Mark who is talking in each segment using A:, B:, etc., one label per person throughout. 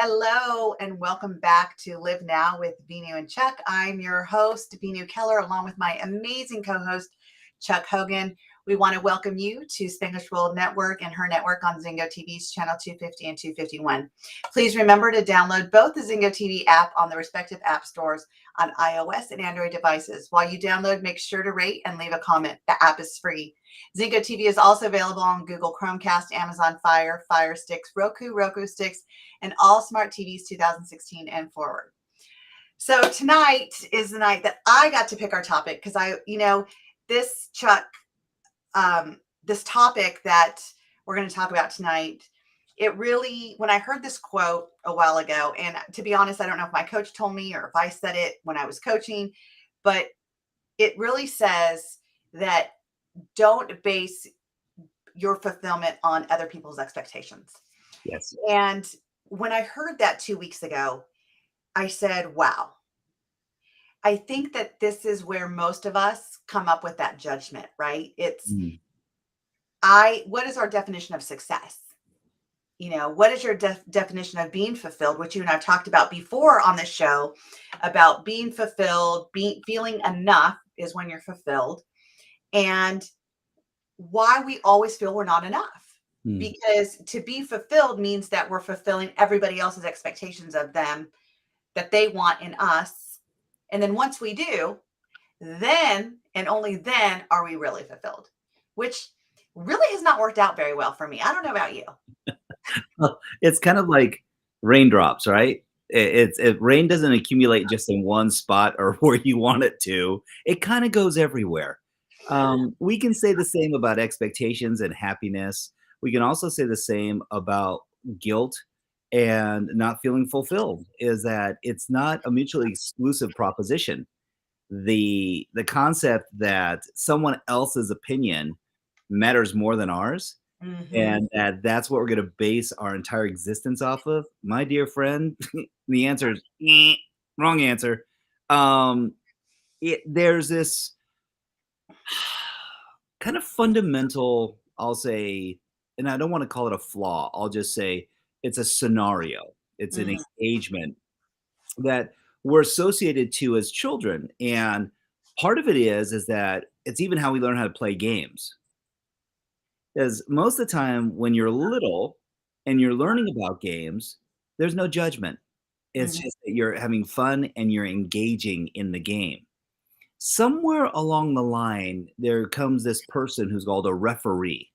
A: Hello and welcome back to Live Now with Veenu and Chuck. I'm your host, Veenu Keller, along with my amazing co-host, Chuck Hogan. We want to welcome you to Spanglish World Network and her network on Zingo TV's channel 250 and 251. Please remember to download both the Zingo TV app on the respective app stores on iOS and Android devices. While you download, make sure to rate and leave a comment. The app is free. Zingo TV is also available on Google Chromecast, Amazon Fire, Fire Sticks, Roku Sticks, and all smart TVs 2016 and forward. So tonight is the night that I got to pick our topic because this this topic that we're going to talk about tonight, it really, when I heard this quote a while ago, and to be honest, I don't know if my coach told me or if I said it when I was coaching, but it really says that don't base your fulfillment on other people's expectations.
B: Yes.
A: And when I heard that 2 weeks ago, I said, wow, I think that this is where most of us come up with that judgment, right? It's, what is our definition of success? What is your definition of being fulfilled, which you and I've talked about before on the show, about being fulfilled, feeling enough is when you're fulfilled, and why we always feel we're not enough. Because to be fulfilled means that we're fulfilling everybody else's expectations of them that they want in us. And then once we do, then and only then are we really fulfilled, which really has not worked out very well for me. I don't know about you.
B: Well, it's kind of like raindrops, right? Rain doesn't accumulate just in one spot or where you want it to. It kind of goes everywhere. We can say the same about expectations and happiness. We can also say the same about guilt and not feeling fulfilled, is that it's not a mutually exclusive proposition. The concept that someone else's opinion matters more than ours, and that's what we're going to base our entire existence off of, my dear friend, the answer is wrong answer. There's this kind of fundamental, I'll say, and I don't want to call it a flaw, I'll just say it's a scenario, it's an engagement that we're associated to as children. And part of it is that it's even how we learn how to play games. Because most of the time when you're little and you're learning about games, there's no judgment. It's just that you're having fun and you're engaging in the game. Somewhere along the line, there comes this person who's called a referee.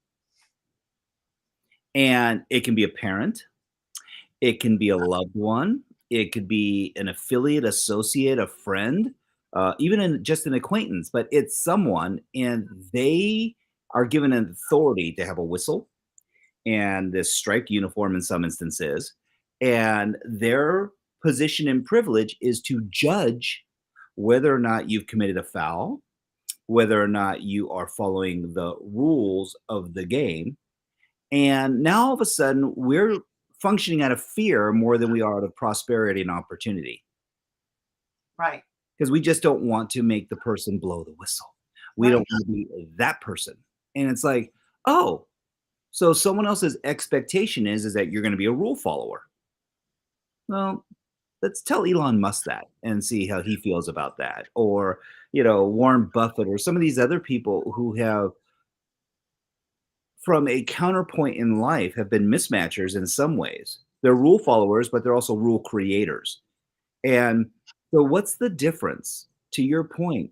B: And it can be a parent, it can be a loved one, it could be an affiliate, associate, a friend, even just an acquaintance, but it's someone, and they are given an authority to have a whistle and this striped uniform in some instances. And their position and privilege is to judge whether or not you've committed a foul, whether or not you are following the rules of the game. And now all of a sudden, we're functioning out of fear more than we are out of prosperity and opportunity.
A: Right.
B: Because we just don't want to make the person blow the whistle. We don't want to be that person. And it's like, oh, so someone else's expectation is that you're going to be a rule follower. Well, let's tell Elon Musk that and see how he feels about that. Or, Warren Buffett or some of these other people who have, from a counterpoint in life, have been mismatchers in some ways. They're rule followers, but they're also rule creators. And so what's the difference? To your point,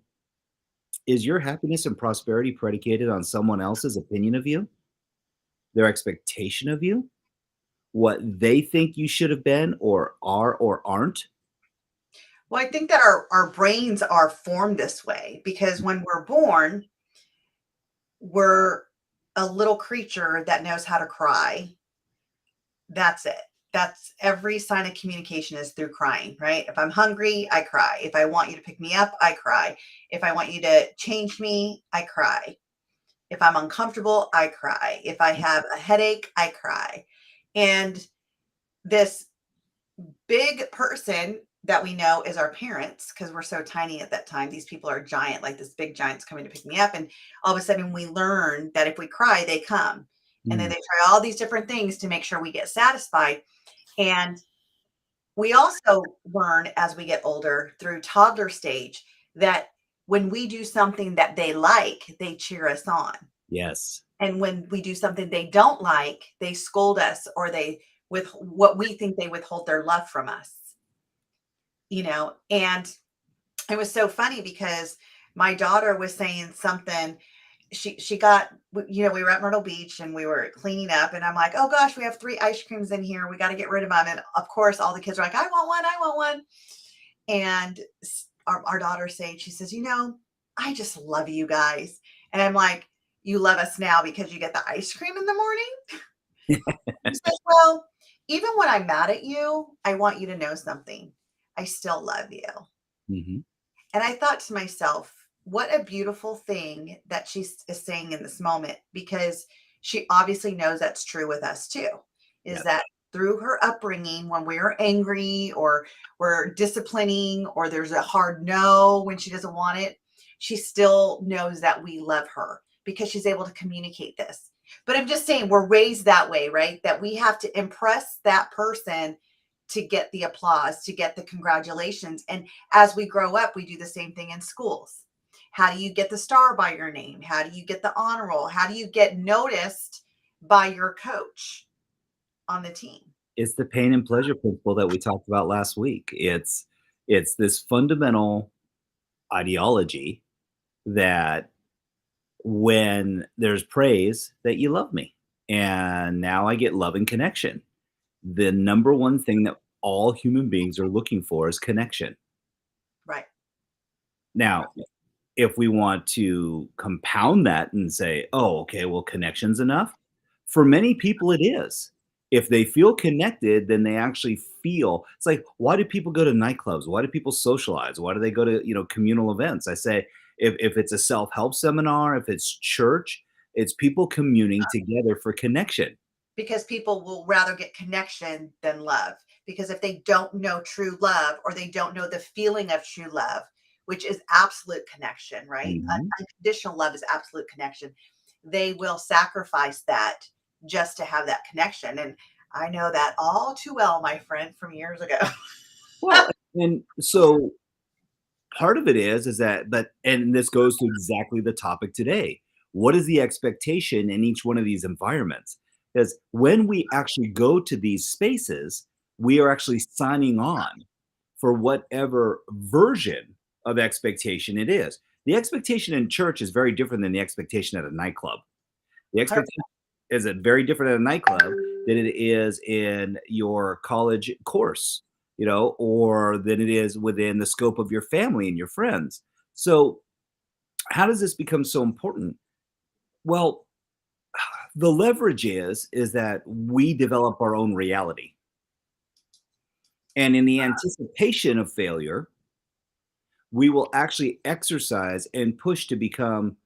B: is your happiness and prosperity predicated on someone else's opinion of you, their expectation of you, what they think you should have been or are or aren't?
A: Well, I think that our brains are formed this way because when we're born, we're a little creature that knows how to cry. That's it. That's every sign of communication is through crying, right? If I'm hungry, I cry. If I want you to pick me up, I cry. If I want you to change me, I cry. If I'm uncomfortable, I cry. If I have a headache, I cry. And this big person that we know is our parents, because we're so tiny at that time. These people are giant, like this big giant's coming to pick me up. And all of a sudden we learn that if we cry, they come. And then they try all these different things to make sure we get satisfied. And We also learn as we get older through toddler stage that when we do something that they like, they cheer us on.
B: Yes.
A: And when we do something they don't like, they scold us or they with what we think they withhold their love from us, and it was so funny because my daughter was saying something. She got, we were at Myrtle Beach and we were cleaning up, and I'm like, oh gosh, we have 3 ice creams in here, we got to get rid of them. And of course all the kids are like, I want one. And our daughter saying, she says, I just love you guys. And I'm like, you love us now because you get the ice cream in the morning? She says, well, even when I'm mad at you, I want you to know something. I still love you.
B: Hmm.
A: And I thought to myself, what a beautiful thing that she is saying in this moment, because she obviously knows that's true with us too. Is
B: Yes.
A: that through her upbringing, when we're angry or we're disciplining or there's a hard no when she doesn't want it, she still knows that we love her because she's able to communicate this. But I'm just saying, we're raised that way, right? That we have to impress that person to get the applause, to get the congratulations. And as we grow up, we do the same thing in schools. How do you get the star by your name? How do you get the honor roll? How do you get noticed by your coach on the team?
B: It's the pain and pleasure principle that we talked about last week. It's this fundamental ideology that when there's praise, that you love me, and now I get love and connection. The number one thing that all human beings are looking for is connection.
A: Right.
B: Now, if we want to compound that and say, oh, okay, well, connection's enough. For many people, it is. If they feel connected, then they actually feel it's like, why do people go to nightclubs? Why do people socialize? Why do they go to, communal events? I say, if it's a self-help seminar, if it's church, it's people communing together for connection.
A: Because people will rather get connection than love. Because if they don't know true love or they don't know the feeling of true love, which is absolute connection, right?
B: Mhm.
A: Unconditional love is absolute connection. They will sacrifice that just to have that connection. And I know that all too well, my friend, from years ago.
B: Well, and so part of it is that and this goes to exactly the topic today. What is the expectation in each one of these environments? Because when we actually go to these spaces, we are actually signing on for whatever version of expectation it is. The expectation in church is very different than the expectation at a nightclub. The expectation is it very different at a nightclub than it is in your college course, or than it is within the scope of your family and your friends. So, how does this become so important? Well, the leverage is that we develop our own reality. And in the anticipation of failure, we will actually exercise and push to become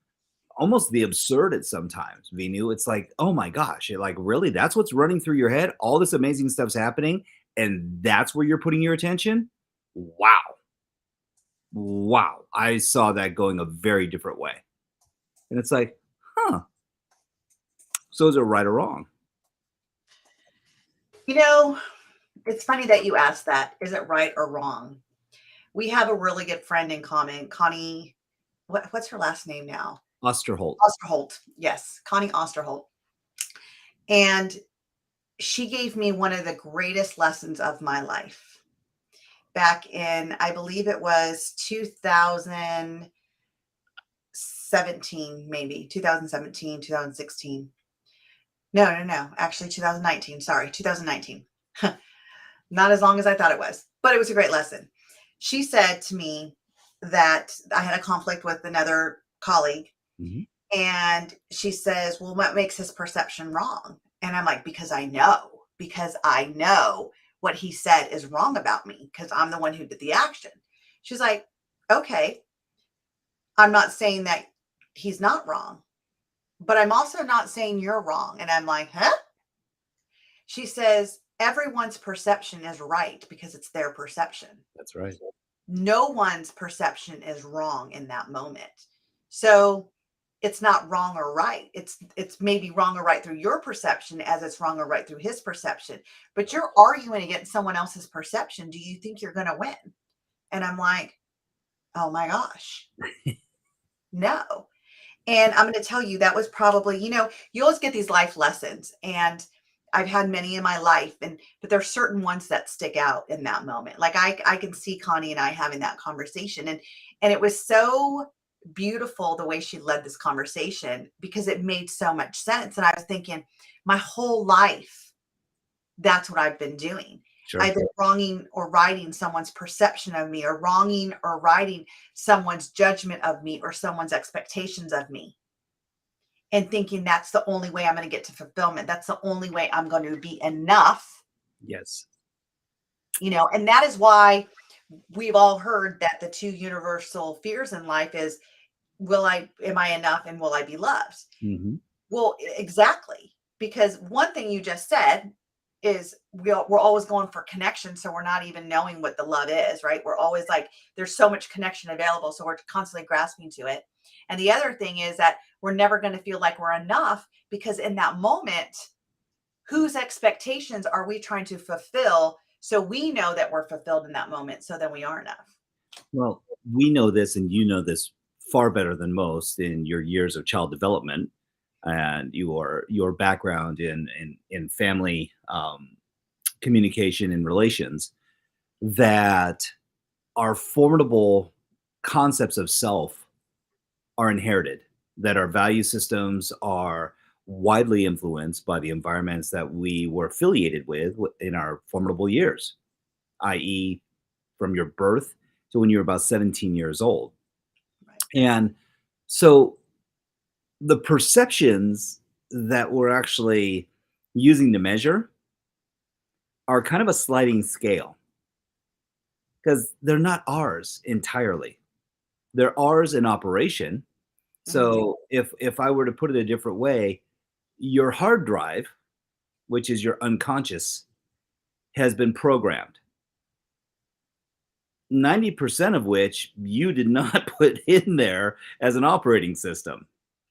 B: almost the absurd at sometimes, Venu. It's like, oh my gosh, like really, that's what's running through your head. All this amazing stuff's happening, and that's where you're putting your attention. Wow, wow! I saw that going a very different way, and it's like, huh? So is it right or wrong?
A: You know, it's funny that you asked that. Is it right or wrong? We have a really good friend in common, Connie. What's her last name now?
B: Osterholt.
A: Osterholt. Yes, Connie Osterholt. And she gave me one of the greatest lessons of my life back in, I believe it was 2017, maybe 2017, 2016. No, no, no, actually 2019. Sorry, 2019. Not as long as I thought it was, but it was a great lesson. She said to me that I had a conflict with another colleague.
B: Mhm.
A: And she says, well, what makes his perception wrong? And I'm like, because I know what he said is wrong about me because I'm the one who did the action. She's like, okay, I'm not saying that he's not wrong, but I'm also not saying you're wrong. And I'm like, huh? She says, everyone's perception is right because it's their perception.
B: That's right.
A: No one's perception is wrong in that moment. So it's not wrong or right. It's maybe wrong or right through your perception as it's wrong or right through his perception. But you're arguing against someone else's perception. Do you think you're going to win? And I'm like, oh my gosh, no. And I'm going to tell you that was probably, you always get these life lessons, and I've had many in my life, but there's certain ones that stick out in that moment. Like I can see Connie and I having that conversation, and it was so beautiful the way she led this conversation because it made so much sense. And I was thinking, my whole life, that's what I've been doing.
B: Sure.
A: I've been wronging or writing someone's perception of me, or wronging or writing someone's judgment of me, or someone's expectations of me, and thinking that's the only way I'm going to get to fulfillment. That's the only way I'm going to be enough,
B: Yes.
A: and that is why we've all heard that the two universal fears in life is, am I enough, and will I be loved?
B: Mm-hmm.
A: Well, exactly. Because one thing you just said is we're always going for connection. So we're not even knowing what the love is, right? We're always like, there's so much connection available. So we're constantly grasping to it. And the other thing is that we're never going to feel like we're enough, because in that moment, whose expectations are we trying to fulfill? So we know that we're fulfilled in that moment. So then we are enough.
B: Well, we know this, and you know this far better than most in your years of child development and your background in family communication and relations, that our formidable concepts of self are inherited, that our value systems are widely influenced by the environments that we were affiliated with in our formidable years, i.e., from your birth to when you're about 17 years old.
A: Right.
B: And so the perceptions that we're actually using to measure are kind of a sliding scale, because they're not ours entirely. They're ours in operation.
A: Mhm.
B: So if I were to put it a different way, your hard drive, which is your unconscious, has been programmed. 90% of which you did not put in there as an operating system.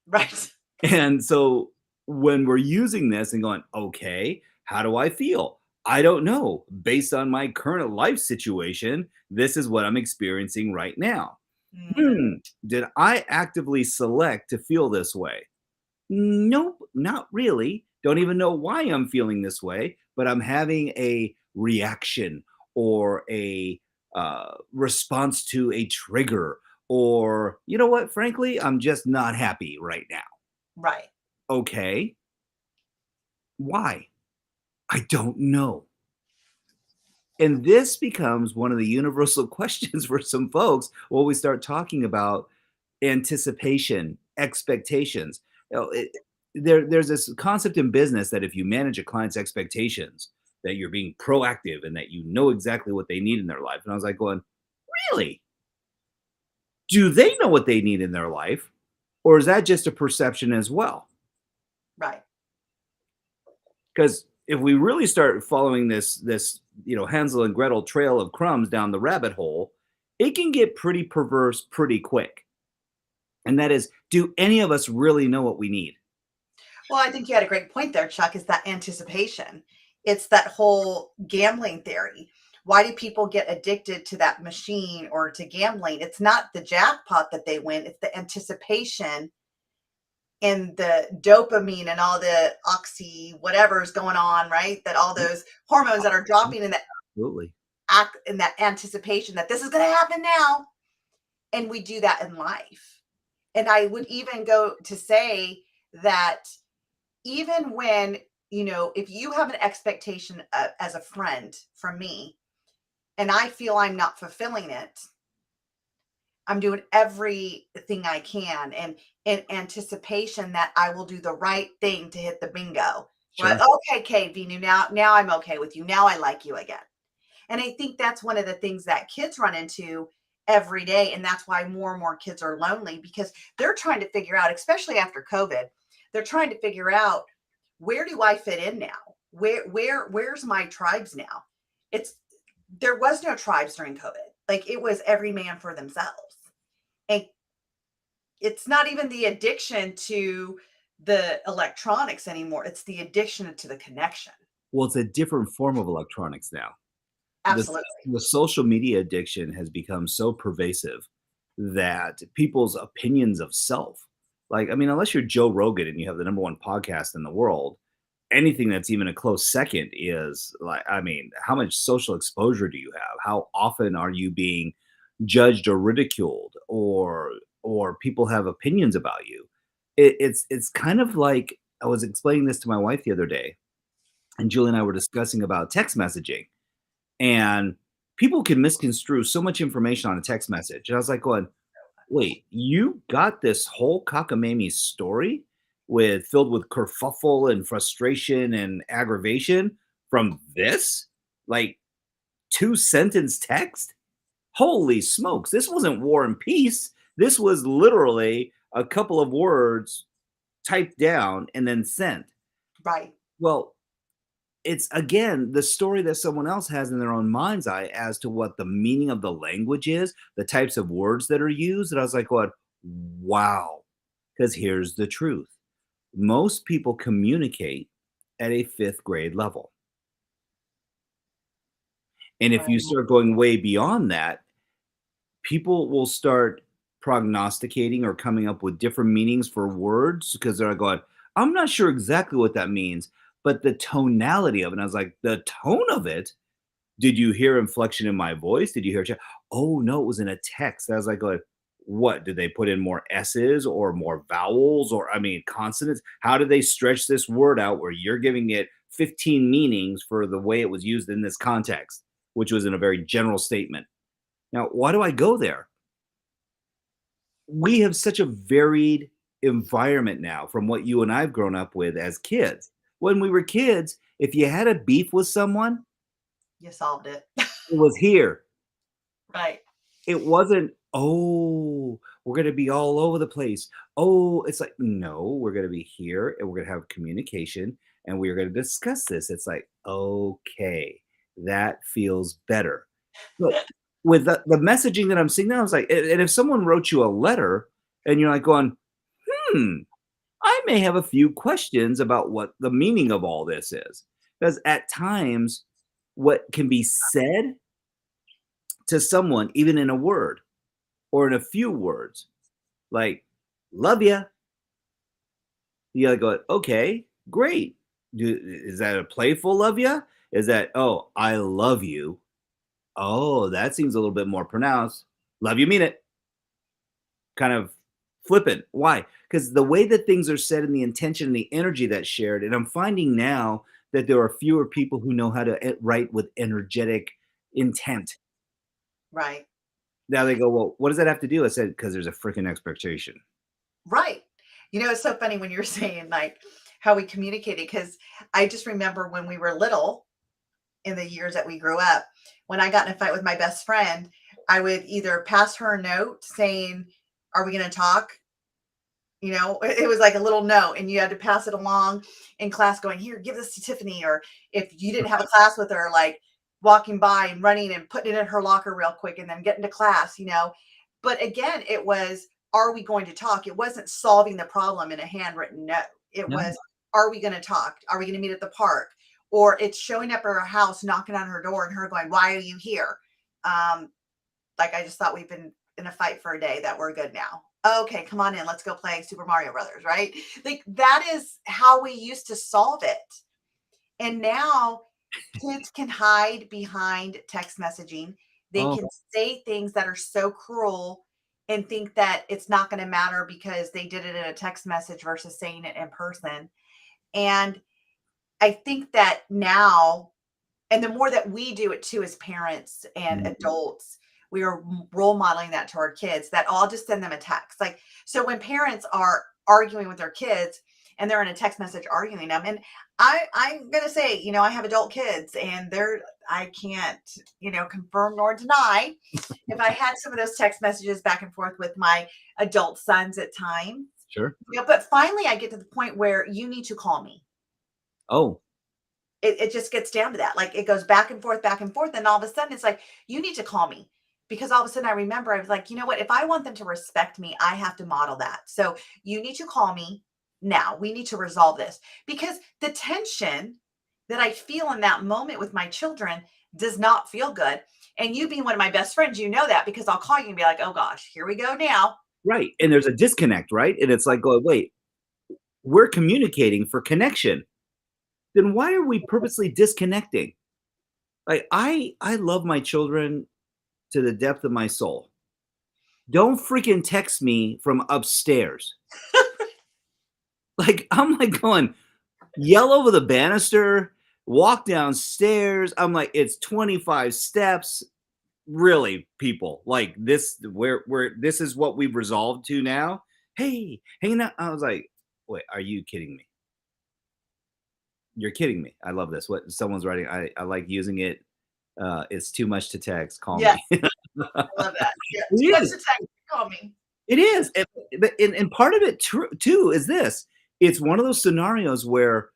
A: Right.
B: And so when we're using this and going, okay, how do I feel? I don't know. Based on my current life situation, this is what I'm experiencing right now.
A: Mm.
B: Hmm, did I actively select to feel this way? Nope, not really. Don't even know why I'm feeling this way, but I'm having a reaction or a response to a trigger, or you know what? Frankly, I'm just not happy right now.
A: Right.
B: Okay, why? I don't know. And this becomes one of the universal questions for some folks when we start talking about anticipation, expectations. You know, there's this concept in business that if you manage a client's expectations, that you're being proactive and that you know exactly what they need in their life. And I was like, going, really? Do they know what they need in their life? Or is that just a perception as well?
A: Right.
B: Because if we really start following this Hansel and Gretel trail of crumbs down the rabbit hole, it can get pretty perverse pretty quick. And that is, do any of us really know what we need?
A: Well, I think you had a great point there, Chuck, is that anticipation. It's that whole gambling theory. Why do people get addicted to that machine or to gambling? It's not the jackpot that they win, it's the anticipation and the dopamine and all the oxy whatever's going on, right? That all those hormones that are dropping in that
B: Absolutely.
A: in that anticipation that this is going to happen now. And we do that in life. And I would even go to say that even when, if you have an expectation as a friend from me, and I feel I'm not fulfilling it, I'm doing everything I can, and in anticipation that I will do the right thing to hit the bingo. Right?
B: Sure.
A: Okay, Kate, Venu, now I'm okay with you. Now I like you again. And I think that's one of the things that kids run into every day. And that's why more and more kids are lonely, because they're trying to figure out, especially after COVID, they're trying to figure out, where do I fit in now? Where's my tribes now? It's There was no tribes during COVID. Like, it was every man for themselves. And It's not even the addiction to the electronics anymore, it's the addiction to the connection.
B: Well, it's a different form of electronics now. The
A: Absolutely.
B: the social media addiction has become so pervasive that people's opinions of self, like, I mean, unless you're Joe Rogan and you have the number one podcast in the world, anything that's even a close second is like, I mean, how much social exposure do you have? How often are you being judged or ridiculed, or people have opinions about you? It's kind of like, I was explaining this to my wife the other day, and Julie and I were discussing about text messaging, and people can misconstrue so much information on a text message. And I was like going, wait, you got this whole cockamamie story filled with kerfuffle and frustration and aggravation from this? Like, two-sentence text? Holy smokes, this wasn't War and Peace. This was literally a couple of words typed down and then sent.
A: Right,
B: Well, it's again the story that someone else has in their own mind's eye as to what the meaning of the language is, the types of words that are used. And I was like, what? Wow. Because here's the truth: most people communicate at a fifth grade level. And if you
A: right,
B: start going way beyond that, people will start prognosticating or coming up with different meanings for words because they're going, I'm not sure exactly what that means, but the tonality of it. And I was like, the tone of it. Did you hear inflection in my voice? Did you hear Oh, no, it was in a text. I was like going, what? Did they put in more S's or more vowels or, I mean, consonants? How did they stretch this word out where you're giving it 15 meanings for the way it was used in this context, which was in a very general statement? Now, why do I go there? We have such a varied environment now from what you and I've grown up with as kids. When we were kids, if you had a beef with someone,
A: you solved it.
B: it was here.
A: Right,
B: It wasn't, "Oh, we're gonna be all over the place." Oh, it's like, "No, we're gonna be here, and we're gonna have communication, and we are gonna discuss this." It's like, "Okay, that feels better." But with the messaging that I'm seeing now, it's like, and if someone wrote you a letter and you're like going, "Hmm, I may have a few questions about what the meaning of all this is." Because at times, what can be said to someone, even in a word or in a few words, like "love ya," you gotta go, "Okay, great." Is that a playful love ya? Is that, "Oh, I love you." Oh, that seems a little bit more pronounced. "Love you, mean it." Kind of flippant. Why? Because the way that things are said and the intention and the energy that's shared, and I'm finding now that there are fewer people who know how to write with energetic intent.
A: right,
B: Now they go, "Well, what does that have to do?" I said, "'Cause there's a freaking expectation."
A: right. It's so funny when you're saying, like, how we communicated, because I just remember when we were little, in the years that we grew up, when I got in a fight with my best friend, I would either pass her a note saying, "Are we gonna talk?" It was like a little note, and you had to pass it along in class, going, "Here, give this to Tiffany." Or if you didn't have a class with her, like walking by and running and putting it in her locker real quick and then getting to class. But again, it was, are we going to talk? It wasn't solving the problem in a handwritten note. It
B: No.
A: was, are we going to talk? Are we going to meet at the park? Or it's showing up at her house, knocking on her door, and her going, "Why are you here?" Um, like, I just thought we've been in a fight for a day, that we're good now. Okay, come on in. Let's go play Super Mario Brothers, right? Like, that is how we used to solve it. And now kids can hide behind text messaging. They
B: Oh,
A: can say things that are so cruel and think that it's not going to matter because they did it in a text message versus saying it in person. And I think that now, and the more that we do it too as parents and
B: mm,
A: adults, we are role modeling that to our kids, that I'll just send them a text. Like, so when parents are arguing with their kids and they're in a text message arguing them, and I'm gonna say, I have adult kids, and I can't, confirm nor deny if I had some of those text messages back and forth with my adult sons at times.
B: sure.
A: But finally I get to the point where you need to call me.
B: Oh,
A: It just gets down to that. Like, it goes back and forth, and all of a sudden it's like, you need to call me. because all of a sudden I remember I was like, you know what? If I want them to respect me, I have to model that. So you need to call me now. We need to resolve this because the tension that I feel in that moment with my children does not feel good. And you being one of my best friends, you know that because I'll call you and be like, oh gosh, here we go now.
B: Right, and there's a disconnect, right? And it's like, going, "Wait, we're communicating for connection. Then why are we purposely disconnecting?" Like, I love my children to the depth of my soul. Don't freaking text me from upstairs. Like, I'm, like, going, yell over the banister, walk downstairs. I'm like, "It's 25 steps." Really, people, like, this is what we've resolved to now? "Hey, hanging out." I was like, "Wait, are you kidding me? You're kidding me. I love this." What someone's writing, I like using it. It's too much to text. Call
A: Yes,
B: me.
A: I love that. Yeah, too
B: It
A: much to
B: is.
A: text. Call me.
B: It is. And part of it too is this. It's one of those scenarios where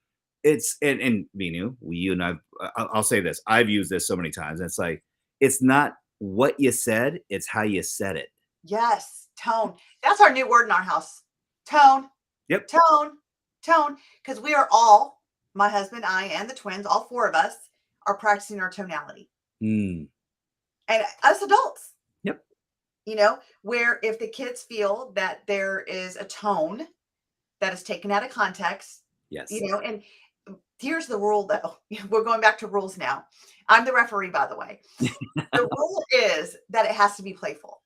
B: and Vinu, you and I'll say this. I've used this so many times. It's like it's not what you said, it's how you said it.
A: Yes, tone. That's our new word in our house. Tone,
B: Yep.
A: tone, tone. Because we are all, my husband, I, and the twins, all four of us, are practicing our tonality.
B: Mm.
A: And us adults,
B: Yep.
A: where if the kids feel that there is a tone that is taken out of context,
B: Yes.
A: and here's the rule though. We're going back to rules now. I'm the referee, by the way. The rule is that it has to be playful.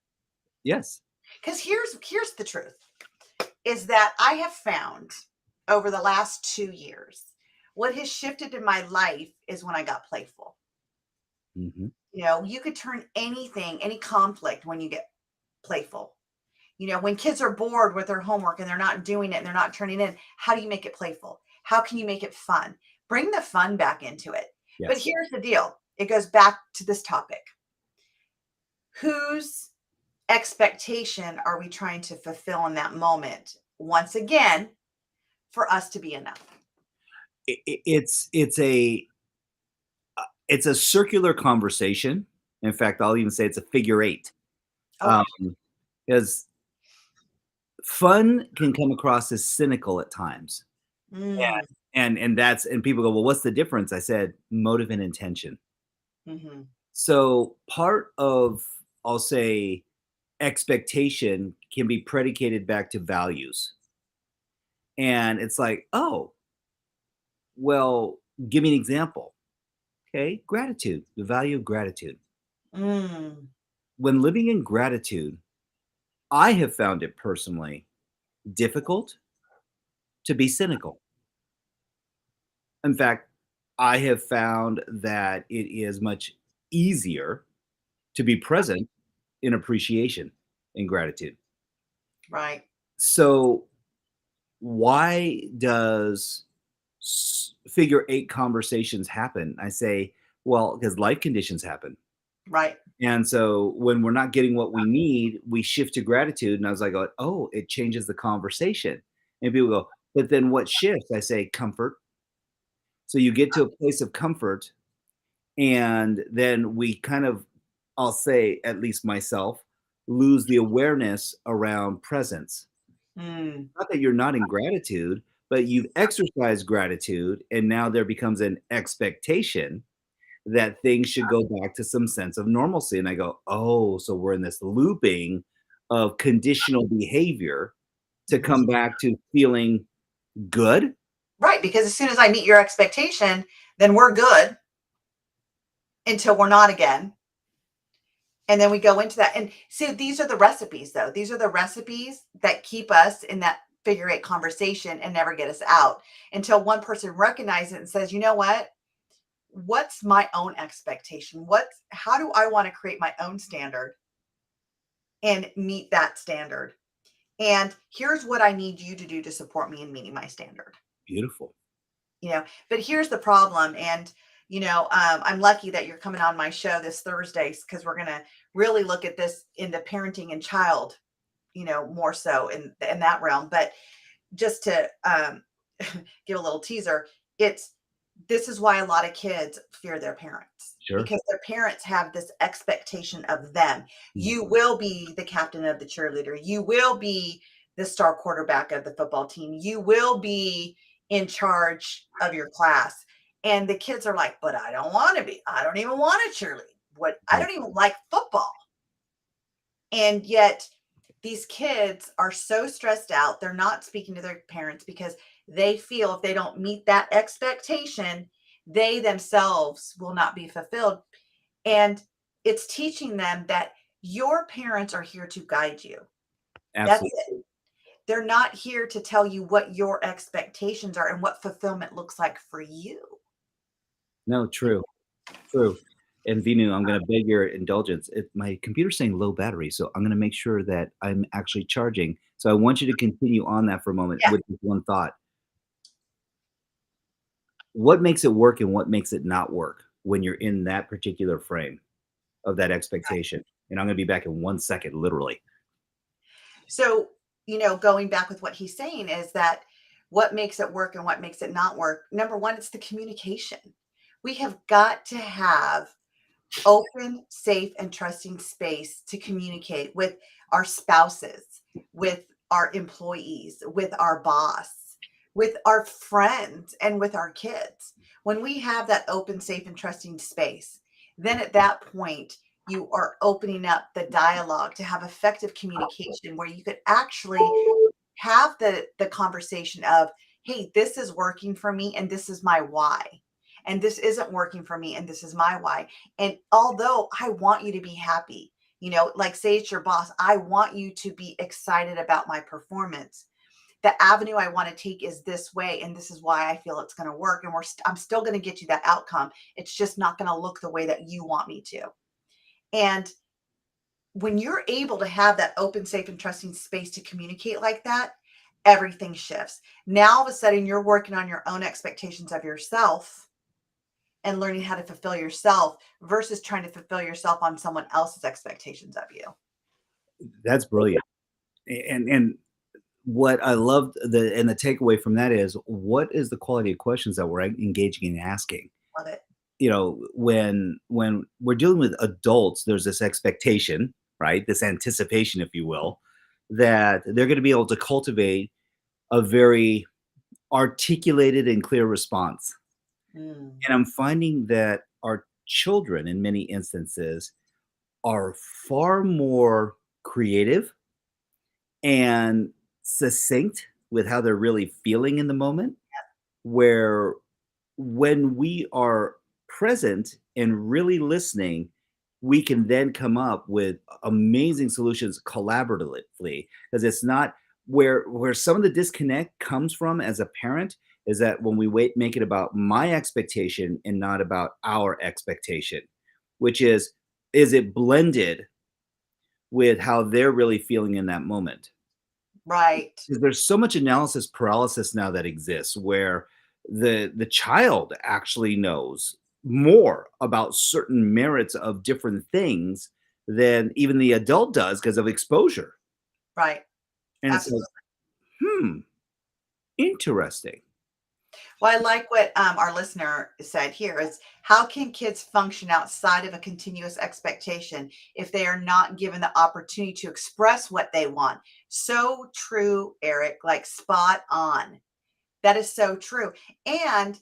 B: Yes.
A: Because here's the truth is that I have found over the last 2 years, what has shifted in my life is when I got playful.
B: Mhm.
A: You could turn anything, any conflict when you get playful. When kids are bored with their homework and they're not doing it and they're not turning in, how do you make it playful? How can you make it fun? Bring the fun back into it. But
B: Yes.
A: here's the deal. It goes back to this topic. Whose expectation are we trying to fulfill in that moment? Once again, for us to be enough.
B: It's a circular conversation. In fact, I'll even say it's a figure eight.
A: Oh,
B: Um, because fun can come across as cynical at times.
A: mm,
B: And people go, "Well, what's the difference?" I said, "Motive and intention."
A: mhm.
B: So part of, I'll say, expectation can be predicated back to values. And it's like, "Oh, well, give me an example." Okay, gratitude, the value of gratitude.
A: Mm,
B: When living in gratitude, I have found it personally difficult to be cynical. In fact, I have found that it is much easier to be present in appreciation and gratitude.
A: right.
B: So, why does figure eight conversations happen? I say, well, because life conditions happen.
A: Right.
B: And so when we're not getting what we need, we shift to gratitude. And I was like, oh, it changes the conversation. And people go, but then what shifts? I say, comfort. So you get to a place of comfort, and then we kind of, I'll say, at least myself, lose the awareness around presence.
A: Mm,
B: Not that you're not in gratitude, but you've exercised gratitude, and now there becomes an expectation that things should go back to some sense of normalcy. And I go, oh, so we're in this looping of conditional behavior to
A: mhm.
B: come back to feeling good.
A: Right. Because as soon as I meet your expectation, then we're good until we're not again. And then we go into that. And see, these are the recipes, though. These are the recipes that keep us in that figure eight conversation and never get us out until one person recognizes it and says, you know what? What's my own expectation? How do I want to create my own standard and meet that standard? And here's what I need you to do to support me in meeting my standard.
B: Beautiful.
A: But here's the problem. And, I'm lucky that you're coming on my show this Thursday because we're going to really look at this in the parenting and child, more so in that realm. But just to give a little teaser, it's this is why a lot of kids fear their parents,
B: Sure.
A: because their parents have this expectation of them.
B: Mm.
A: You will be the captain of the cheerleader. You will be the star quarterback of the football team. You will be in charge of your class. And the kids are like, but I don't want to be. I don't even want to cheerlead. What I
B: Right.
A: don't even like football. And yet these kids are so stressed out. They're not speaking to their parents because they feel if they don't meet that expectation, they themselves will not be fulfilled. And it's teaching them that your parents are here to guide you. That's
B: Absolutely.
A: it. They're not here to tell you what your expectations are and what fulfillment looks like for you.
B: No, true. True. And Venu, I'm gonna beg your indulgence. My computer's saying low battery, so I'm gonna make sure that I'm actually charging. So I want you to continue on that for a moment
A: Yeah.
B: with this one thought. What makes it work and what makes it not work when you're in that particular frame of that expectation? And I'm gonna be back in 1 second, literally.
A: So, going back with what he's saying is that what makes it work and what makes it not work. Number one, it's the communication. We have got to have open, safe, and trusting space to communicate with our spouses, with our employees, with our boss, with our friends, and with our kids. When we have that open, safe, and trusting space, then at that point, you are opening up the dialogue to have effective communication where you could actually have the conversation of, hey, this is working for me and this is my why, and this isn't working for me and this is my why. And although I want you to be happy, like say it's your boss, I want you to be excited about my performance. The avenue I want to take is this way, and this is why I feel it's going to work, and I'm still going to get you that outcome. It's just not going to look the way that you want me to. And when you're able to have that open, safe, and trusting space to communicate like that, everything shifts. Now, all of a sudden, you're working on your own expectations of yourself and learning how to fulfill yourself versus trying to fulfill yourself on someone else's expectations of you.
B: That's brilliant. And what I loved the takeaway from that is what is the quality of questions that we're engaging in asking?
A: Love it.
B: When we're dealing with adults, there's this expectation, right? This anticipation, if you will, that they're going to be able to cultivate a very articulated and clear response.
A: Mm,
B: And I'm finding that our children, in many instances, are far more creative and succinct with how they're really feeling in the moment, where when we are present and really listening, we can then come up with amazing solutions collaboratively because it's not where some of the disconnect comes from as a parent is that when we make it about my expectation and not about our expectation, which is it blended with how they're really feeling in that moment.
A: right.
B: 'Cause there's so much analysis paralysis now that exists where the child actually knows more about certain merits of different things than even the adult does because of exposure.
A: Right.
B: And it's like,
A: Absolutely.
B: hmm, interesting.
A: Well, I like what our listener said here is how can kids function outside of a continuous expectation if they are not given the opportunity to express what they want? So true, Eric, like spot on. That is so true. And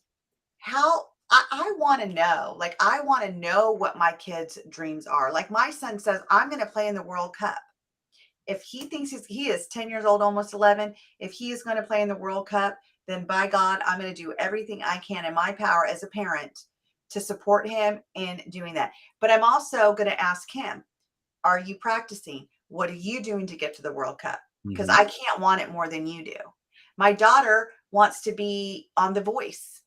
A: how I want to know, like, I want to know what my kids' dreams are. Like, my son says, I'm going to play in the World Cup. If he thinks he is 10 years old, almost 11, if he is going to play in the World Cup, then by God, I'm going to do everything I can in my power as a parent to support him in doing that. But I'm also going to ask him, are you practicing? What are you doing to get to the World Cup? Because
B: Mhm.
A: I can't want it more than you do. My daughter wants to be on The Voice.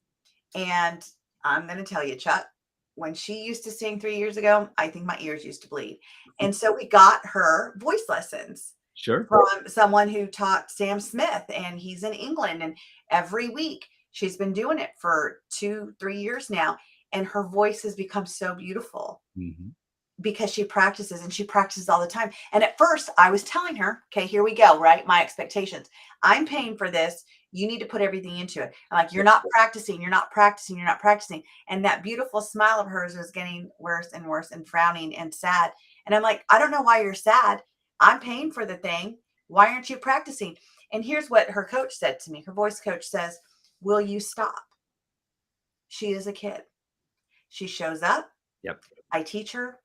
A: And I'm going to tell you, Chuck, when she used to sing 3 years ago, I think my ears used to bleed. And so we got her voice lessons
B: Sure.
A: from someone who taught Sam Smith, and he's in England. And every week she's been doing it for 2, 3 years now. And her voice has become so beautiful.
B: Mhm.
A: because she practices and she practices all the time. And at first I was telling her, okay, here we go, right? My expectations. I'm paying for this. You need to put everything into it. I'm like, you're not practicing, you're not practicing, you're not practicing. And that beautiful smile of hers was getting worse and worse and frowning and sad. And I'm like, I don't know why you're sad. I'm paying for the thing. Why aren't you practicing? And here's what her coach said to me. Her voice coach says, will you stop? She is a kid. She shows up.
B: Yep.
A: I teach her.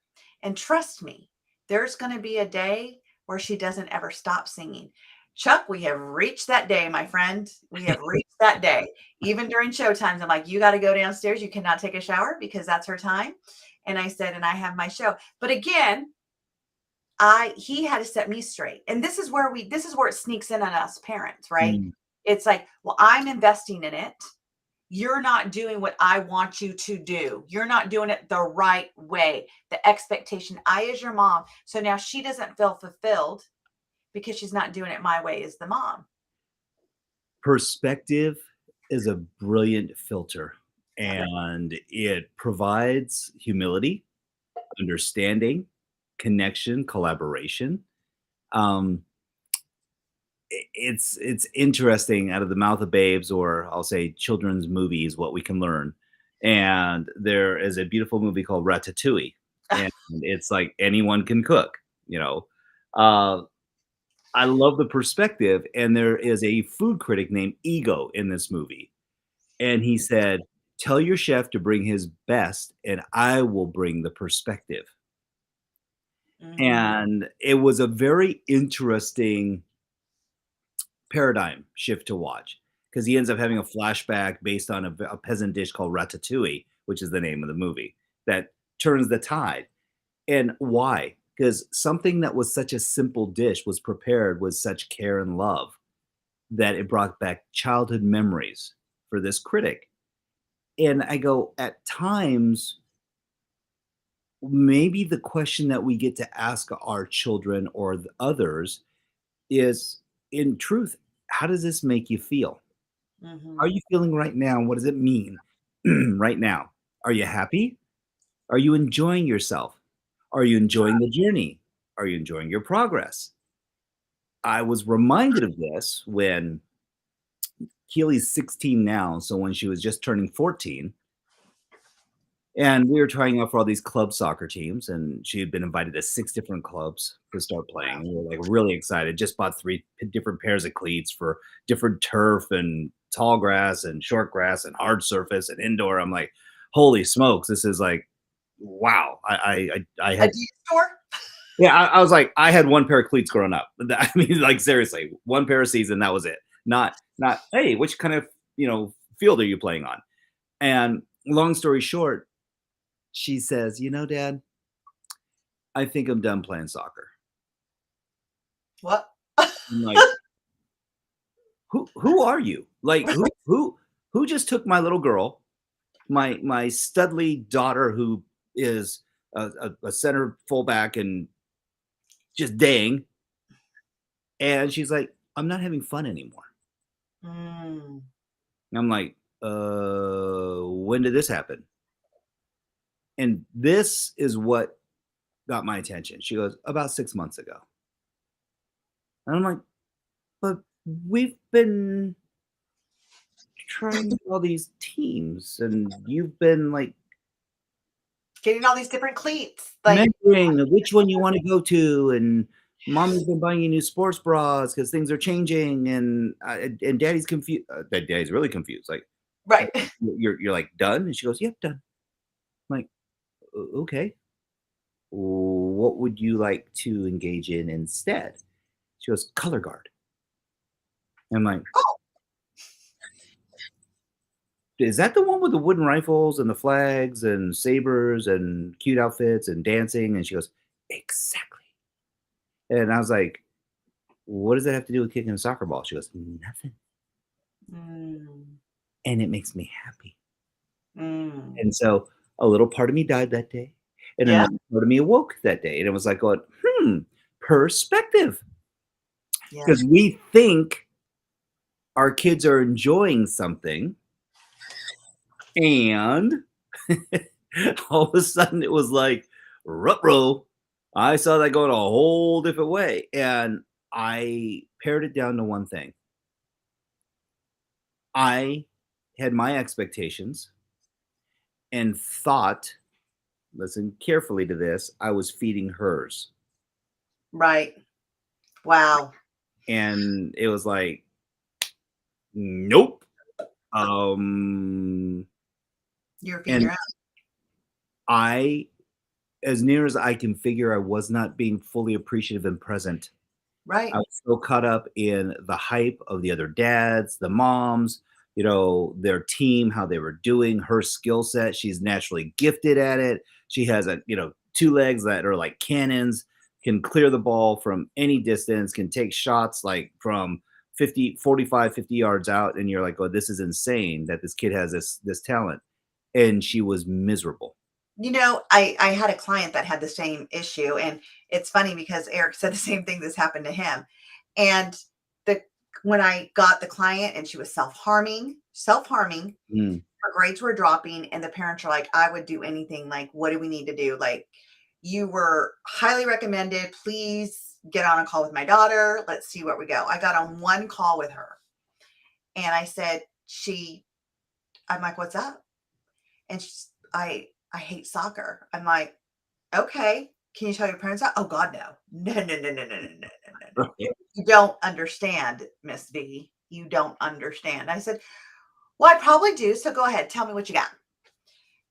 A: And trust me, there's going to be a day where she doesn't ever stop singing. Chuck, we have reached that day, my friend. We have reached that day. Even during show times, I'm like, you got to go downstairs. You cannot take a shower because that's her time. And I said, and I have my show. But again, he had to set me straight. And this is where it sneaks in on us parents, right?
B: Mm.
A: It's like, well, I'm investing in it. You're not doing what I want you to do. You're not doing it the right way. The expectation, I as your mom. So now she doesn't feel fulfilled because she's not doing it my way as the mom.
B: Perspective is a brilliant filter,
A: Yeah.
B: and it provides humility, understanding, connection, collaboration. Um, it's interesting, out of the mouth of babes, or I'll say children's movies, what we can learn. And there is a beautiful movie called Ratatouille, and it's like anyone can cook, you know. Uh, I love the perspective, and there is a food critic named Ego in this movie, and he said, "Tell your chef to bring his best, and I will bring the perspective."
A: Mm-hmm.
B: And it was a very interesting paradigm shift to watch, because he ends up having a flashback based on a peasant dish called ratatouille, which is the name of the movie, that turns the tide. And why? Because something that was such a simple dish was prepared with such care and love that it brought back childhood memories for this critic. And I go, at times, maybe the question that we get to ask our children or the others is, in truth, how does this make you feel? How
A: Mm-hmm.
B: are you feeling right now? What does it mean right now? Are you happy? Are you enjoying yourself? Are you enjoying the journey? Are you enjoying your progress? I was reminded of this when Keely's 16 now. So when she was just turning 14, and we were trying out for all these club soccer teams, and she had been invited to 6 different clubs to start playing.
A: Wow.
B: We were like really excited. Just bought 3 different pairs of cleats for different turf and tall grass and short grass and hard surface and indoor. I'm like, holy smokes, this is like, wow. I
A: A
B: had,
A: D store?
B: yeah, I was like, I had 1 pair of cleats growing up. I mean, like seriously, 1 pair a season, that was it. Not hey, which kind of, field are you playing on? And long story short, she says, Dad, I think I'm done playing soccer.
A: What?
B: I'm like, who are you? Like, who just took my little girl, my studly daughter, who is a center fullback and just dang, and she's like, I'm not having fun anymore.
A: Mm.
B: And I'm like, when did this happen? And this is what got my attention. She goes, about 6 months ago. And I'm like, but we've been trying all these teams, and you've been like
A: Getting all these different cleats. Like,
B: mentoring which one you want to go to, and mommy's been buying you new sports bras because things are changing, and daddy's confused. Daddy's really confused. Like,
A: right.
B: you're like done, and she goes, "Yep, done." I'm like, Okay. What would you like to engage in instead?" She goes, "Color guard." I'm like,
A: Oh,
B: is that the one with the wooden rifles and the flags and sabers and cute outfits and dancing? And she goes, "Exactly." And I was like, "What does that have to do with kicking a soccer ball?" She goes, "Nothing."
A: mm,
B: And it makes me happy.
A: mm.
B: And so a little part of me died that day, and
A: Yeah.
B: another part of me awoke that day. And it was like going, perspective.
A: Yeah.
B: Because we think our kids are enjoying something, and all of a sudden it was like, Ruh-roh. I saw that going a whole different way. And I pared it down to one thing. I had my expectations and thought, listen carefully to this, I was feeding hers.
A: Right. Wow.
B: And it was like, nope. Um,
A: You're feeding
B: and
A: your own.
B: I, as near as I can figure, I was not being fully appreciative and present. I
A: Right.
B: was so caught up in the hype of the other dads, the moms, their team, how they were doing, her skill set. She's naturally gifted at it. She has two legs that are like cannons, can clear the ball from any distance, can take shots like from 50, 45, 50 yards out. And you're like, oh, this is insane that this kid has this talent. And she was miserable.
A: I had a client that had the same issue, and it's funny because Eric said the same thing that's happened to him. And the when I got the client and she was self-harming,
B: Mm,
A: her grades were dropping, and the parents are like, I would do anything. Like, what do we need to do? Like, you were highly recommended. Please get on a call with my daughter. Let's see where we go. I got on one call with her and I said, I'm like, what's up? And I hate soccer. I'm like, okay. Can you tell your parents that? Oh God, no. No, no, no, no, no, no, no, no, no, no.
B: right.
A: You don't understand, Miss B. You don't understand. I said, well, I probably do. So go ahead. Tell me what you got.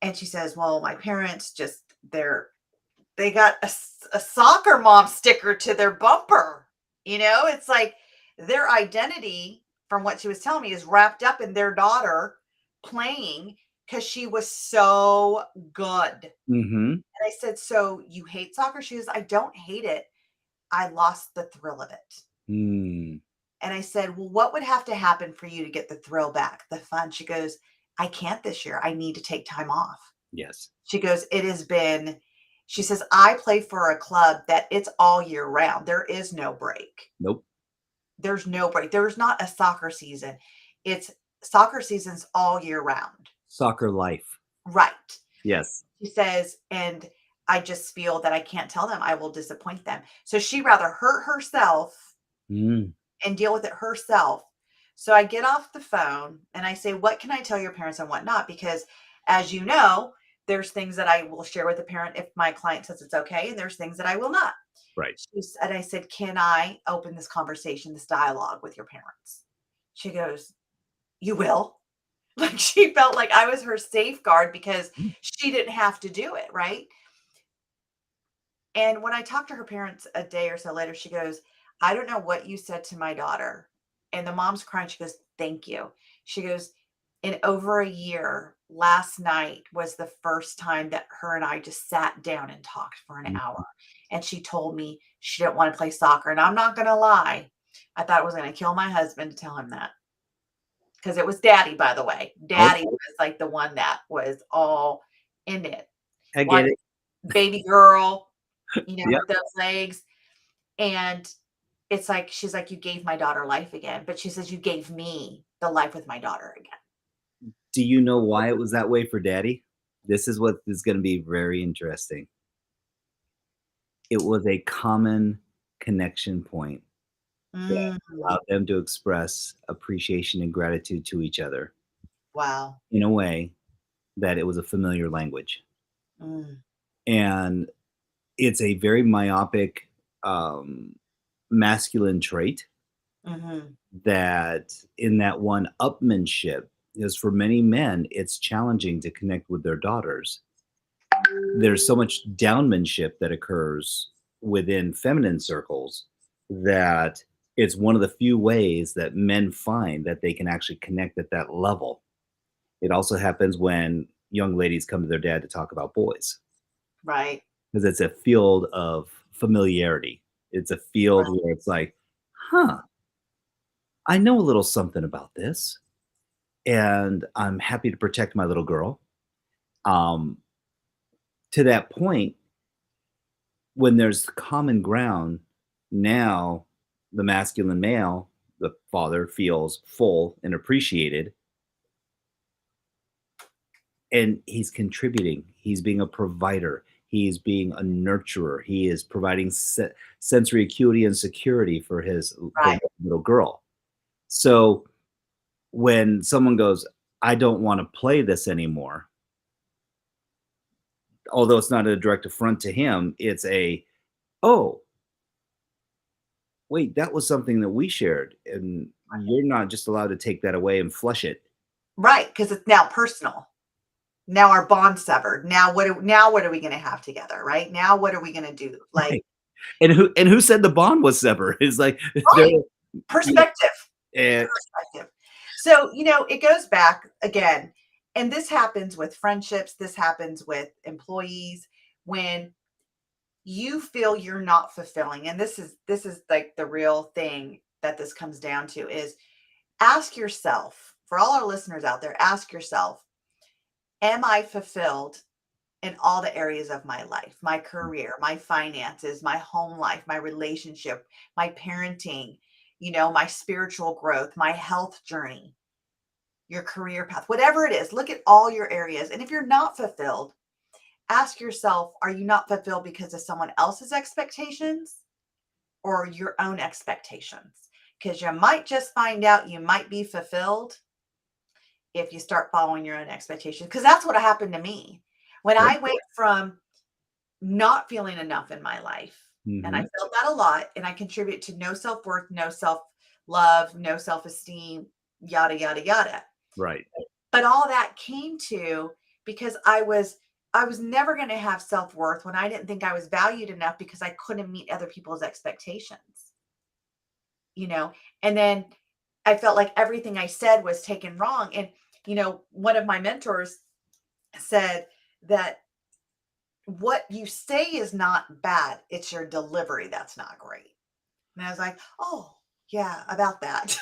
A: And she says, well, my parents just, they got a soccer mom sticker to their bumper. It's like their identity, from what she was telling me, is wrapped up in their daughter playing because she was so good.
B: Hmm.
A: And I said, so you hate soccer? She goes, I don't hate it. I lost the thrill of it.
B: Mm,
A: And I said, well, what would have to happen for you to get the thrill back, the fun? She goes, I can't this year. I need to take time off.
B: yes.
A: She goes, she says, I play for a club that it's all year round. There is no break.
B: Nope.
A: There's no break. There's not a soccer season. It's soccer season's all year round.
B: Soccer life.
A: Right.
B: Yes.
A: She says, and I just feel that I can't tell them. I will disappoint them. So she rather hurt herself
B: Mm,
A: and deal with it herself. So I get off the phone and I say, what can I tell your parents and what not? Because as you know, there's things that I will share with the parent if my client says it's okay, and there's things that I will not.
B: right.
A: And I said, can I open this conversation, this dialogue with your parents? She goes, you will. Like she felt like I was her safeguard because
B: Mm,
A: she didn't have to do it. Right. And when I talked to her parents a day or so later, she goes, I don't know what you said to my daughter. And the mom's crying. She goes, thank you. She goes, in over a year, last night was the first time that her and I just sat down and talked for an
B: mm.
A: hour. And she told me she didn't want to play soccer. And I'm not going to lie. I thought it was going to kill my husband to tell him that. Because it was daddy, by the way. Daddy
B: Okay,
A: was like the one that was all in it.
B: I
A: Like
B: get it.
A: baby girl,
B: Yep.
A: with those legs. And it's like, she's like, you gave my daughter life again. But she says, you gave me the life with my daughter again.
B: Do you know why it was that way for daddy? This is what is gonna be very interesting. It was a common connection point that
A: Mm,
B: allowed them to express appreciation and gratitude to each other
A: wow.
B: in a way that it was a familiar language.
A: Mm,
B: And it's a very myopic, um, masculine trait
A: mhm,
B: that in that one upmanship is for many men, it's challenging to connect with their daughters. There's so much downmanship that occurs within feminine circles that it's one of the few ways that men find that they can actually connect at that level. It also happens when young ladies come to their dad to talk about boys
A: right,
B: because it's a field of familiarity. It's a field
A: right,
B: where it's like, huh, I know a little something about this, and I'm happy to protect my little girl. Um, to that point, when there's common ground, now the masculine male, the father, feels full and appreciated, and he's contributing. He's being a provider. He's being a nurturer. He is providing sensory acuity and security for his
A: Right.
B: beloved little girl. So when someone goes, I don't want to play this anymore, although it's not a direct affront to him, it's a, oh, wait, that was something that we shared. And you're not just allowed to take that away and flush it.
A: Right, because it's now personal. Now our bond severed. Now what are we gonna have together, right? Now what are we gonna do? Like,
B: Right. And who said the bond was severed? It's like there,
A: right, perspective.
B: and
A: Perspective. So, it goes back again, and this happens with friendships, this happens with employees when you feel you're not fulfilling. And this is like the real thing that this comes down to is ask yourself, for all our listeners out there, ask yourself, am I fulfilled in all the areas of my life, my career, my finances, my home life, my relationship, my parenting, my spiritual growth, my health journey, your career path, whatever it is, look at all your areas. And if you're not fulfilled, ask yourself, are you not fulfilled because of someone else's expectations or your own expectations? Because you might just find out you might be fulfilled if you start following your own expectations. Because that's what happened to me. When I went from not feeling enough in my life, and I
B: Mhm.
A: felt that a lot, and I contribute to no self-worth, no self-love, no self-esteem, yada, yada, yada.
B: Right.
A: But all that came to because I was never going to have self-worth when I didn't think I was valued enough because I couldn't meet other people's expectations, you know? And then I felt like everything I said was taken wrong. And, one of my mentors said that what you say is not bad, it's your delivery that's not great. And I was like, oh, yeah, about that.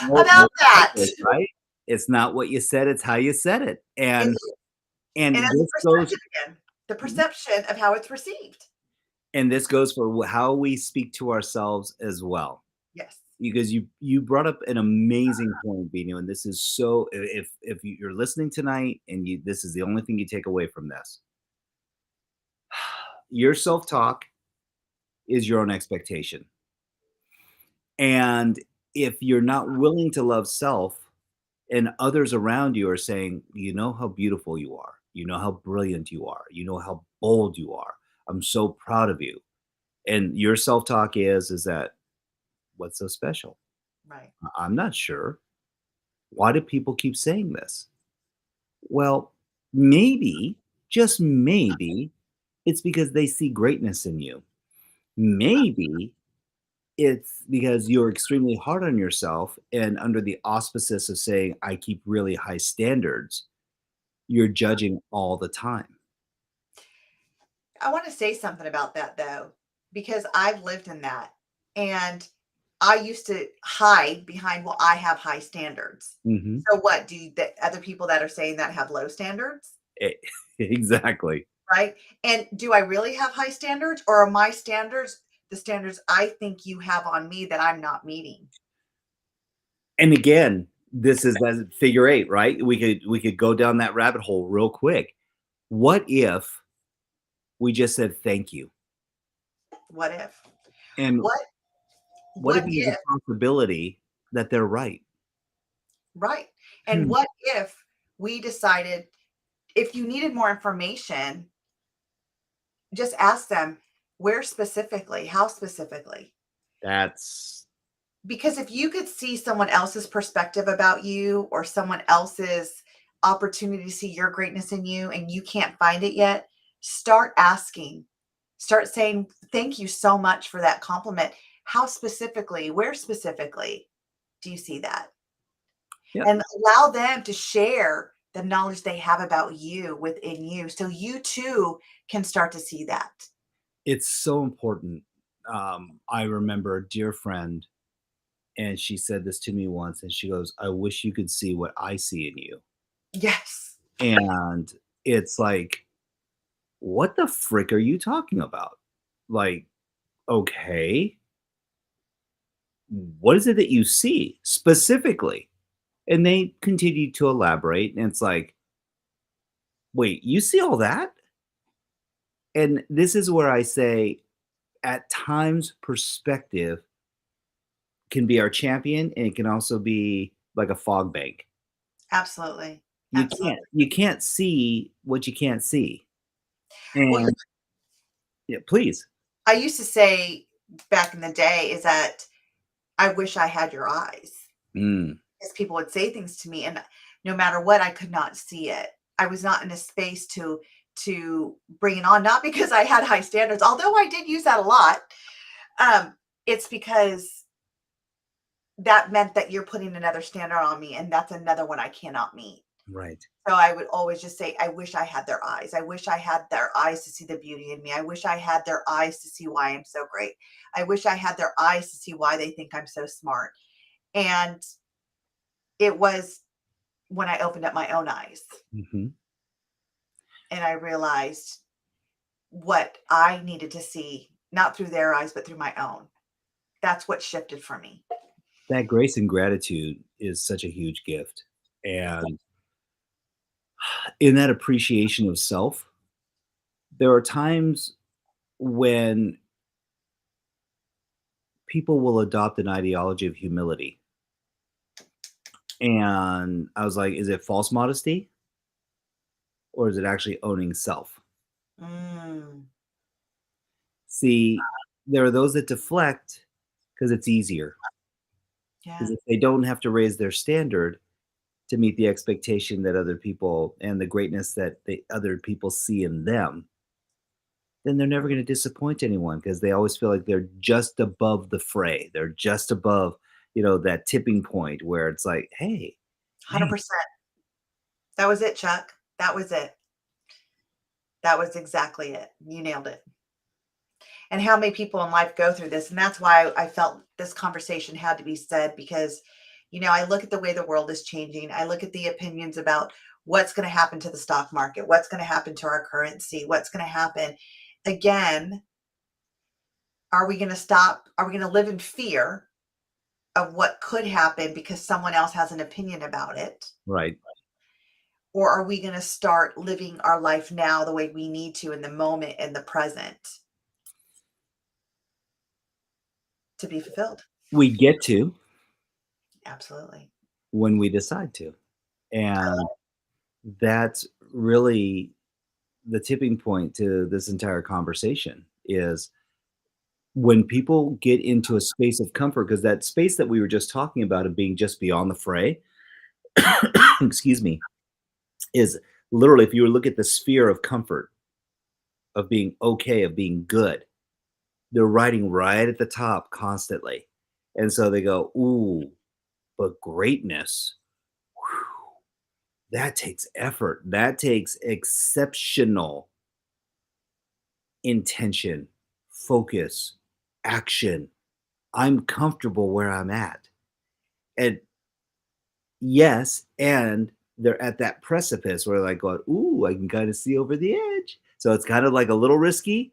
B: More
A: About that.
B: precisely, right? It's not what you said, it's how you said it.
A: It
B: And
A: is. And
B: and
A: it's
B: this goes
A: perception again, the perception of how it's received.
B: and this goes for how we speak to ourselves as well.
A: Yes.
B: Because you brought up an amazing point, Vino, and this is so if you're listening tonight and you this is the only thing you take away from this. Your self-talk is your own expectation. And if you're not willing to love self and others around you are saying, you know how beautiful you are, you know how brilliant you are, you know how bold you are. I'm so proud of you. And your self-talk is that what's so special?
A: Right.
B: I'm not sure. Why do people keep saying this? Well, maybe, just maybe, it's because they see greatness in you. Maybe it's because you're extremely hard on yourself, and under the auspices of saying, I keep really high standards, you're judging all the time.
A: I want to say something about that though, because I've lived in that. And I used to hide behind, well, I have high standards.
B: Mhm.
A: So what? The other people that are saying that have low standards?
B: E exactly.
A: Right? And do I really have high standards or are my standards the standards I think you have on me that I'm not meeting?
B: And again, this is that figure 8, right? We could go down that rabbit hole real quick. What if we just said thank you?
A: What if?
B: And
A: What
B: what if
A: what
B: there's
A: if
B: a possibility that they're right?
A: right? And
B: Hmm,
A: what if we decided if you needed more information, just ask them where specifically, how specifically?
B: that's
A: Because if you could see someone else's perspective about you or someone else's opportunity to see your greatness in you and you can't find it yet, start asking. Start saying, thank you so much for that compliment. How specifically, where specifically do you see that?
B: yep.
A: And allow them to share the knowledge they have about you within you so you too can start to see that.
B: It's so important. I remember a dear friend, and she said this to me once, and she goes, "I wish you could see what I see in you."
A: Yes.
B: And it's like, "What the frick are you talking about?" Like, "Okay, what is it that you see specifically?" And they continued to elaborate, and it's like, "Wait, you see all that?" And this is where I say, at times, perspective can be our champion, and it can also be like a fog bank.
A: Absolutely.
B: You can't
A: Absolutely.
B: you can't see what you can't see.
A: Well,
B: And yeah, please.
A: I used to say back in the day is that I wish I had your eyes.
B: Mm,
A: Because people would say things to me, and no matter what, I could not see it. I was not in a space to bring it on, not because I had high standards, although I did use that a lot. It's because that meant that you're putting another standard on me, and that's another one I cannot meet.
B: right.
A: So I would always just say, I wish I had their eyes. I wish I had their eyes to see the beauty in me. I wish I had their eyes to see why I'm so great. I wish I had their eyes to see why they think I'm so smart. And it was when I opened up my own eyes
B: Mhm.
A: and I realized what I needed to see, not through their eyes, but through my own. That's what shifted for me.
B: That grace and gratitude is such a huge gift, and in that appreciation of self, there are times when people will adopt an ideology of humility, and I was like, "Is it false modesty, or is it actually owning self?"
A: Mm,
B: See, there are those that deflect because it's easier,
A: yeah,
B: because if they don't have to raise their standard to meet the expectation that other people and the greatness that the other people see in them, then they're never going to disappoint anyone because they always feel like they're just above the fray. They're just above, that tipping point where it's like, hey, man,
A: 100%. That was it, Chuck. That was it. That was exactly it. You nailed it. And how many people in life go through this? And that's why I felt this conversation had to be said because, I look at the way the world is changing. I look at the opinions about what's going to happen to the stock market, what's going to happen to our currency, what's going to happen. Again, are we going to stop? Are we going to live in fear of what could happen because someone else has an opinion about it?
B: right.
A: Or are we going to start living our life now the way we need to in the moment, in the present, to be fulfilled?
B: We get to
A: Absolutely.
B: when we decide to. And that's really the tipping point to this entire conversation is when people get into a space of comfort, because that space that we were just talking about of being just beyond the fray, excuse me, is literally if you look at the sphere of comfort, of being okay, of being good, they're riding right at the top constantly. And so they go, ooh, but greatness, whew, that takes effort. That takes exceptional intention, focus, action. I'm comfortable where I'm at. And yes, and they're at that precipice where like going, ooh, I can kind of see over the edge. So it's kind of like a little risky,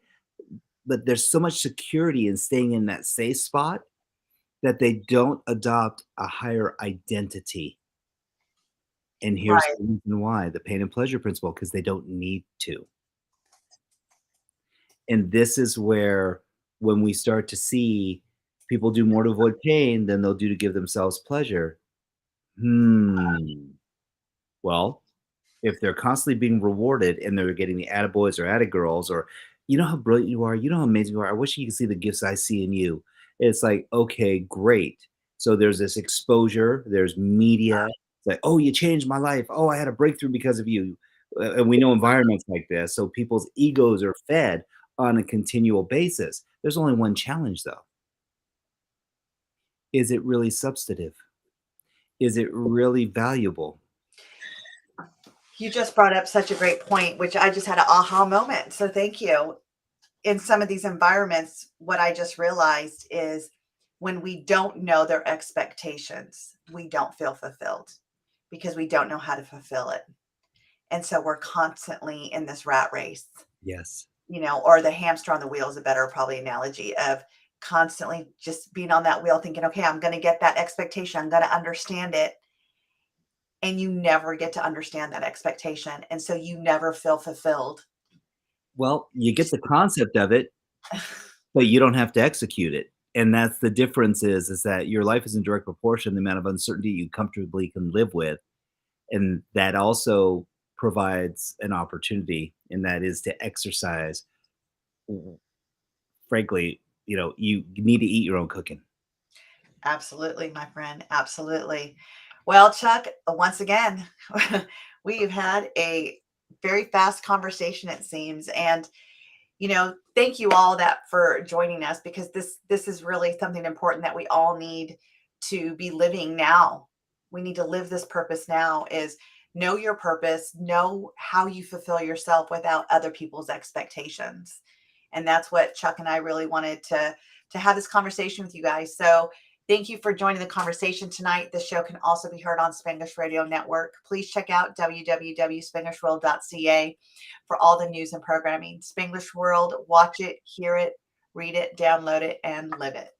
B: but there's so much security in staying in that safe spot that they don't adopt a higher identity. And here's
A: Right.
B: the reason why, the pain and pleasure principle, because they don't need to. And this is where when we start to see people do more to avoid pain than they'll do to give themselves pleasure. Well, if they're constantly being rewarded and they're getting the attaboys or attagirls or, "You know how brilliant you are, you know how amazing you are, I wish you could see the gifts I see in you." It's like, "Okay, great." So there's this exposure, there's media. It's like, "Oh, you changed my life. Oh, I had a breakthrough because of you." And we know environments like this, so people's egos are fed on a continual basis. There's only one challenge, though. Is it really substantive? Is it really valuable?
A: You just brought up such a great point, which I just had an aha moment. So thank you. In some of these environments, what I just realized is when we don't know their expectations, we don't feel fulfilled because we don't know how to fulfill it. And so we're constantly in this rat race,
B: Yes.
A: or the hamster on the wheel is a better probably analogy of constantly just being on that wheel thinking, okay, I'm going to get that expectation. I'm going to understand it. And you never get to understand that expectation. And so you never feel fulfilled
B: Well, you get the concept of it, but you don't have to execute it. And that's the difference is that your life is in direct proportion to the amount of uncertainty you comfortably can live with. And that also provides an opportunity, and that is to exercise. W- Frankly, you need to eat your own cooking.
A: Absolutely, my friend. Absolutely. Well, Chuck, once again, we've had a very fast conversation, it seems. And thank you all that for joining us, because this is really something important that we all need to be living now. We need to live this purpose now, is know your purpose, know how you fulfill yourself without other people's expectations. And that's what Chuck and I really wanted to have this conversation with you guys. So thank you for joining the conversation tonight. This show can also be heard on Spanglish Radio Network. Please check out www.spanglishworld.ca for all the news and programming. Spanglish World, watch it, hear it, read it, download it, and live it.